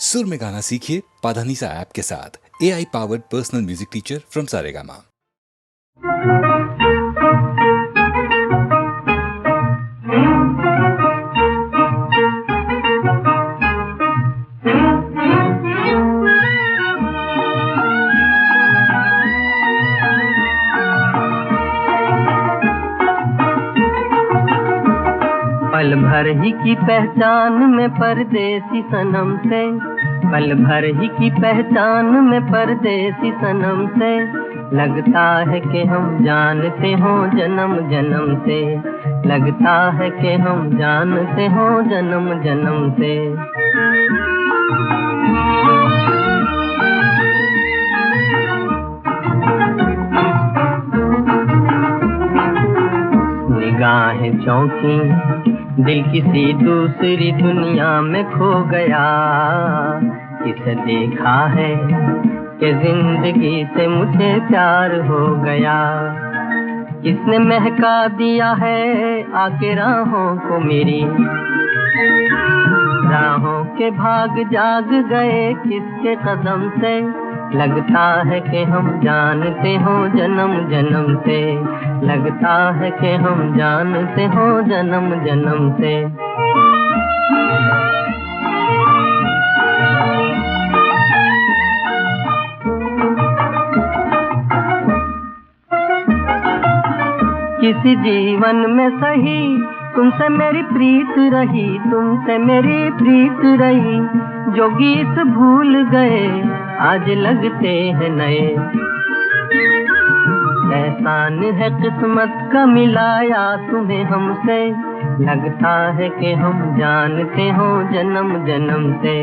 सुर में गाना सीखिए पाधानीसा ऐप के साथ। AI powered personal music teacher from Saregama. पल भर ही की पहचान में परदेसी सनम से, पल भर ही की पहचान में परदेसी सनम से, लगता है कि हम जानते हो जन्म जन्म से, लगता है कि हम जानते हो जन्म जन्म से। निगाहें चौंकी, दिल किसी दूसरी दुनिया में खो गया। किसे देखा है कि जिंदगी से मुझे प्यार हो गया। किसने महका दिया है आके राहों को मेरी, राहों के भाग जाग गए किसके कदम से। लगता है कि हम जानते हो जन्म जन्म से, लगता है कि हम जानते हो जन्म जन्म से। किसी जीवन में सही तुमसे मेरी प्रीत रही, तुमसे मेरी प्रीत रही। जो गीत भूल गए आज लगते हैं नए। एहसान है किस्मत का मिलाया तुम्हें हमसे, लगता है कि हम जानते हो जन्म जन्म से,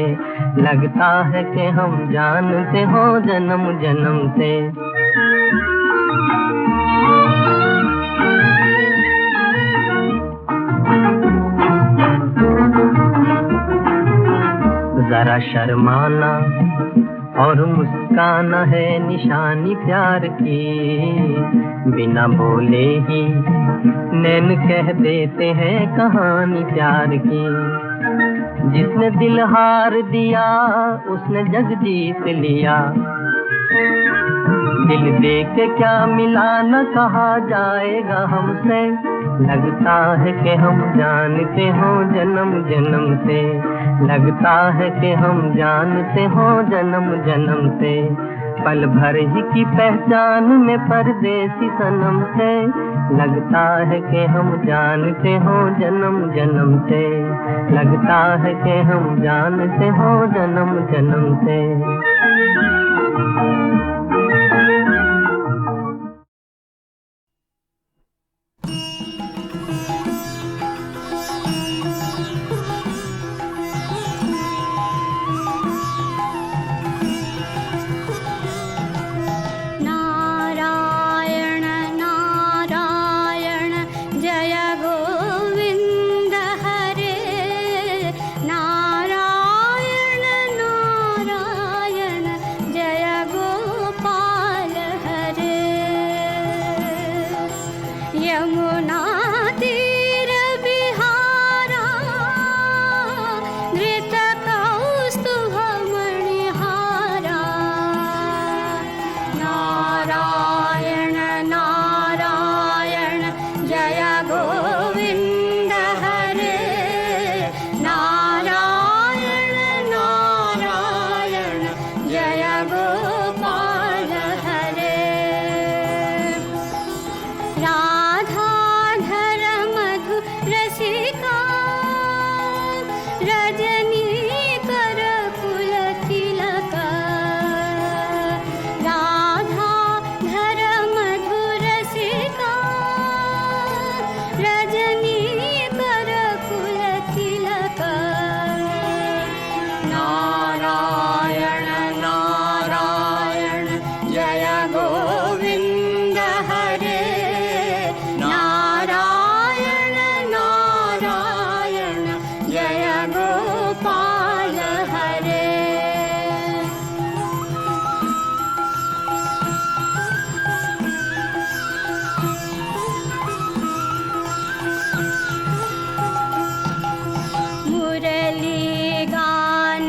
लगता है कि हम जानते हो जन्म जन्म से। जरा शर्माना और मुस्काना है निशानी प्यार की, बिना बोले ही नैन कह देते हैं कहानी प्यार की। जिसने दिल हार दिया उसने जग जीत लिया, दिल दे के क्या मिला न कहा जाएगा हमसे। लगता है कि हम जानते हो जन्म जन्म से, लगता है कि हम जानते हो जन्म जन्म से। पल भर ही की पहचान में परदेसी सनम से, लगता है कि हम जानते हो जन्म जन्म से, लगता है कि हम जानते हो जन्म जन्म से। मुरली गान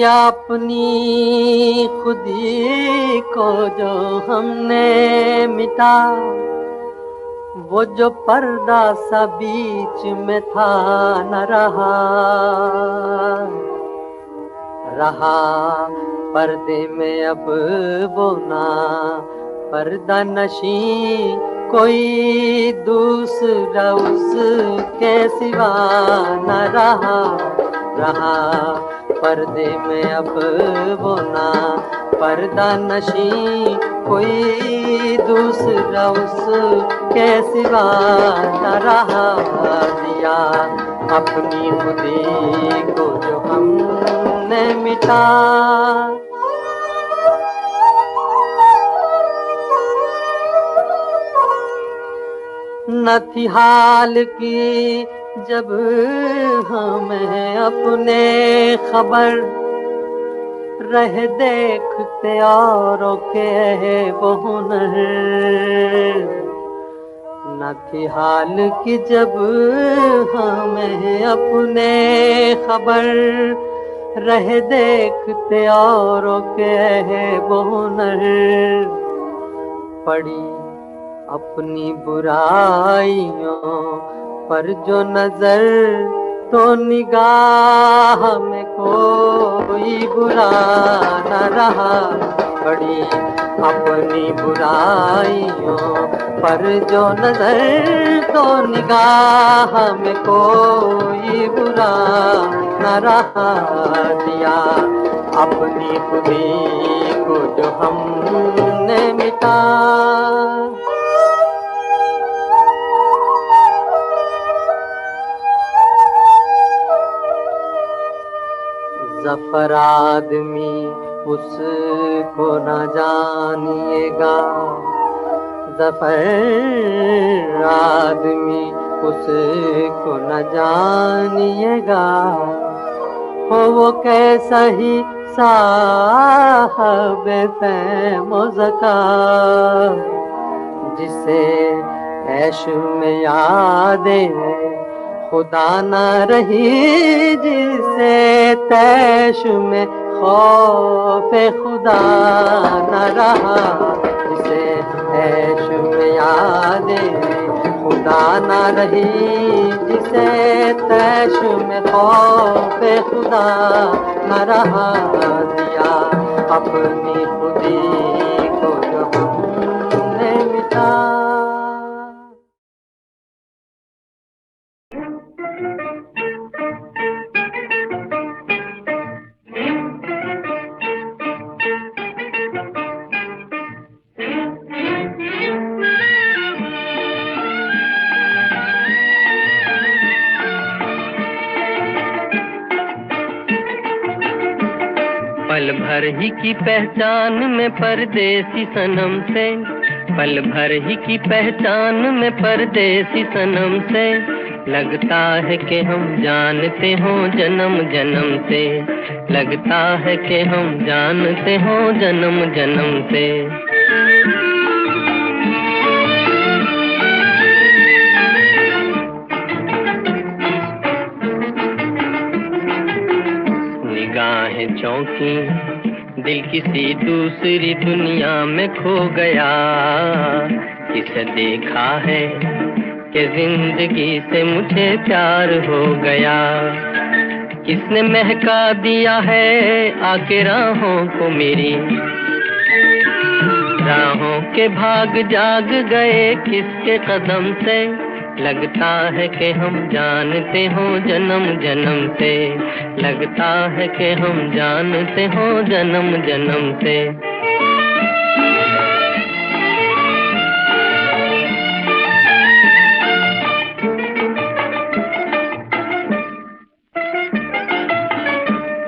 अपनी खुदी को जो हमने मिटा, वो जो पर्दा सा बीच में था न रहा, रहा पर्दे में अब वो ना पर्दा नशी कोई दूसरा उसके सिवा न रहा, रहा पर्दे में अब वो ना पर्दा नशी कोई दूसरा उसके सिवा न रहा, दिया अपनी खुदी को जो हमने मिटा। न थी हाल की जब हमें अपने खबर, रह देखते औरों के वो हुनर। न थी हाल की जब हमें अपने खबर, रह देखते औरों के वो हुनर। पड़ी अपनी बुराइयों पर जो नजर, तो निगाह में कोई बुरा न रहा। पड़ी अपनी बुराइयों पर जो नजर, तो निगाह में कोई बुरा न रहा, दिया अपनी खुदी को जो हमने मिटा। ज़फ़र आदमी उसको न जानिएगा, ज़फ़र आदमी उसको न जानिएगा, हो वो कैसा ही साहबे फहम व ज़का, जिसे ऐश में यादें खुदा न रही, जिसे तैश में खौफ़े खुदा न रहा, जिसे ऐश में यादें खुदा न रही, जिसे तैश में खौफ़े खुदा न रहा, दिया अपनी खुदी को जो हमने मिटा। पल भर ही की पहचान में परदेसी सनम से, पल भर ही की पहचान में परदेसी सनम से, लगता है कि हम जानते हों जन्म जन्म से, लगता है कि हम जानते हों जन्म जन्म से। निगाहें चौंकी दिल किसी दूसरी दुनिया में खो गया, किसे देखा है कि जिंदगी से मुझे प्यार हो गया, किसने महका दिया है आके राहों को मेरी, राहों के भाग जाग गए किसके कदम से, लगता है कि हम जानते हों जन्म जन्म से, लगता है कि हम जानते हों जन्म जन्म से।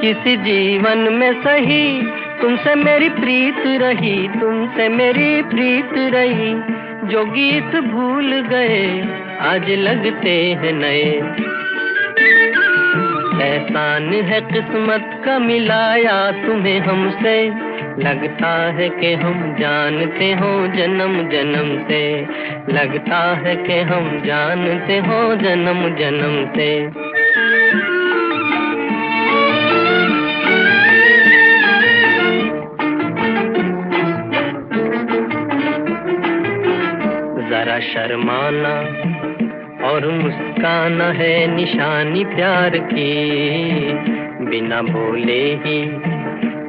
किसी जीवन में सही तुमसे मेरी प्रीत रही, तुमसे मेरी प्रीत रही, जो गीत भूल गए आज लगते हैं नए, एहसान है किस्मत का मिलाया तुम्हें हमसे, लगता है कि हम जानते हो जन्म जन्म से, लगता है कि हम जानते हो जन्म जन्म से। शर्माना और मुस्काना है निशानी प्यार की। बिना बोले ही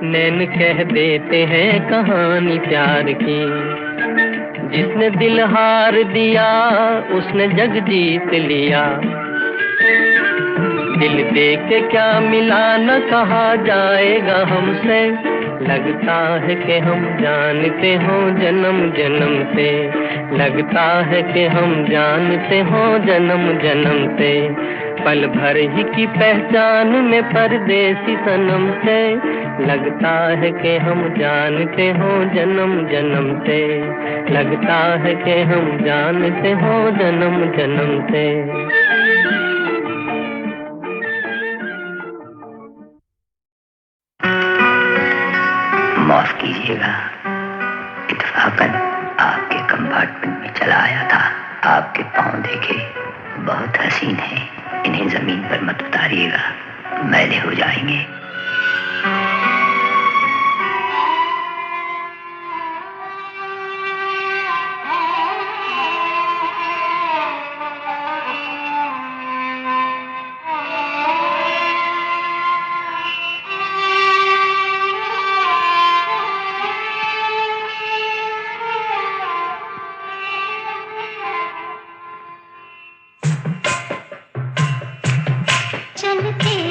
नैन कह देते हैं कहानी प्यार की। जिसने दिल हार दिया उसने जग जीत लिया। दिल दे के क्या मिला न कहा जाएगा हमसे। लगता है कि हम जानते हो जन्म जन्म से। लगता है कि हम जानते हो जन्म जन्म से। पल भर ही की पहचान में परदेसी सनम से। लगता है कि हम जानते हो जन्म जन्म से। लगता है कि हम जानते हो जन्म जन्म से। माफ कीजिएगा, इत्तेफाकन आपके कंपार्टमेंट में चला आया था। आपके पाँव देखे, बहुत हसीन हैं। इन्हें जमीन पर मत उतारिएगा, मैले हो जाएंगे।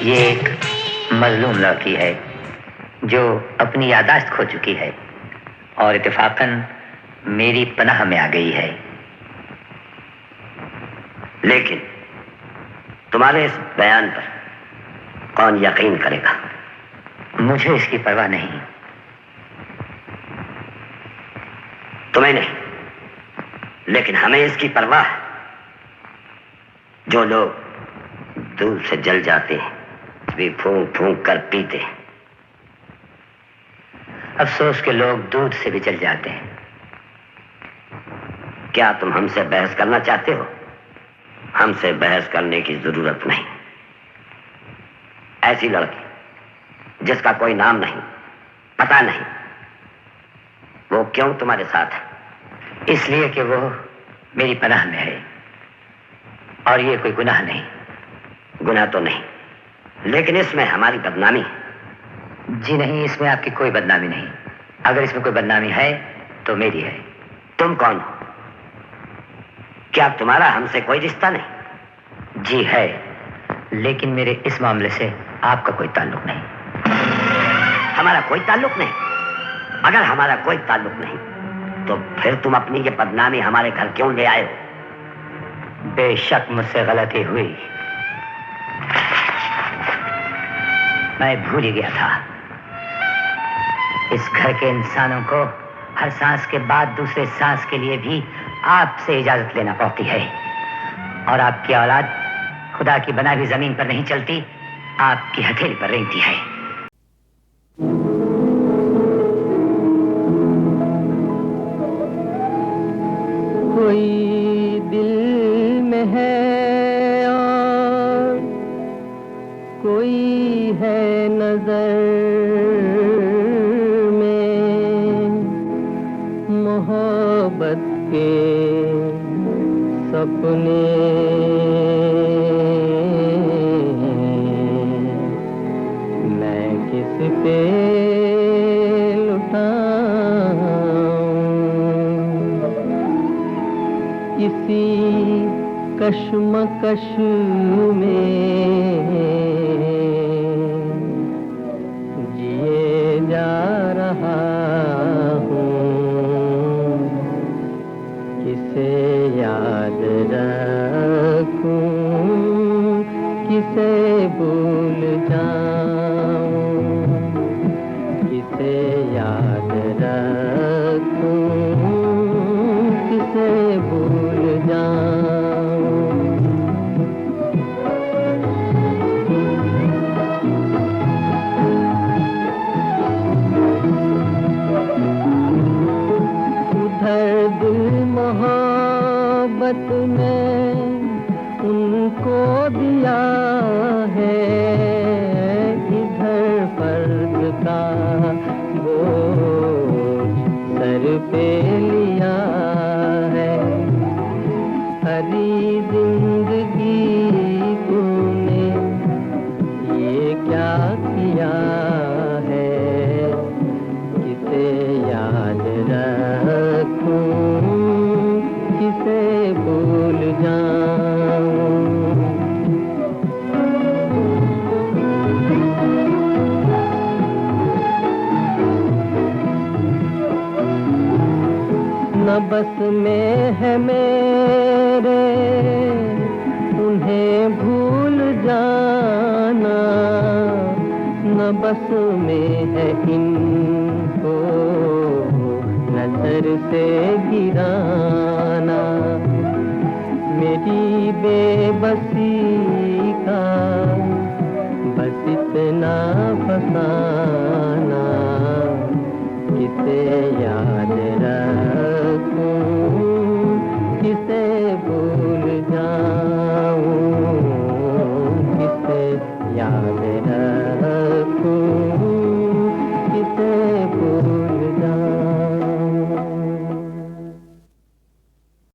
ये एक मजलूम लड़की है जो अपनी यादाश्त खो चुकी है और इत्तेफाकन मेरी पनाह में आ गई है। लेकिन तुम्हारे इस बयान पर कौन यकीन करेगा? मुझे इसकी परवाह नहीं। तुम्हें नहीं, लेकिन हमें इसकी परवाह है। जो लोग दूध से जल जाते हैं भी फूंक फूंक कर पीते हैं। अफसोस के लोग दूध से भी जल जाते हैं। क्या तुम हमसे बहस करना चाहते हो? हमसे बहस करने की जरूरत नहीं। ऐसी लड़की जिसका कोई नाम नहीं, पता नहीं, वो क्यों तुम्हारे साथ है? इसलिए कि वो मेरी पनाह में है और ये कोई गुनाह नहीं। गुनाह तो नहीं, लेकिन इसमें हमारी बदनामी है। जी नहीं, इसमें आपकी कोई बदनामी नहीं। अगर इसमें कोई बदनामी है तो मेरी है। तुम कौन हो? क्या तुम्हारा हमसे कोई रिश्ता नहीं? जी है, लेकिन मेरे इस मामले से आपका कोई ताल्लुक नहीं। हमारा कोई ताल्लुक नहीं? अगर हमारा कोई ताल्लुक नहीं तो फिर तुम अपनी ये बदनामी हमारे घर क्यों ले आए हो? बेशक मुझसे गलती हुई, मैं भूल ही गया था। इस घर के इंसानों को हर सांस के बाद दूसरे सांस के लिए भी आपसे इजाजत लेना पड़ती है और आपकी औलाद खुदा की बनाई हुई जमीन पर नहीं चलती, आपकी हथेली पर रेंगती है। कोई दिल में है और कोई है नजर में। मोहब्बत के सपने मैं किस पे लुटाऊं? इसी कश्मकश में जिए जा रहा हूँ। किसे याद रखूं, किसे भूल जाऊं? किसे याद रखूं, किसे भूल जाऊं? उधर दिल मोहब्बत में उनको दिया है, इधर फर्ज का बोझ सर पे लिया है। बस में है मेरे उन्हें भूल जाना, न बस में है इनको नजर से गिराना। मेरी बेबसी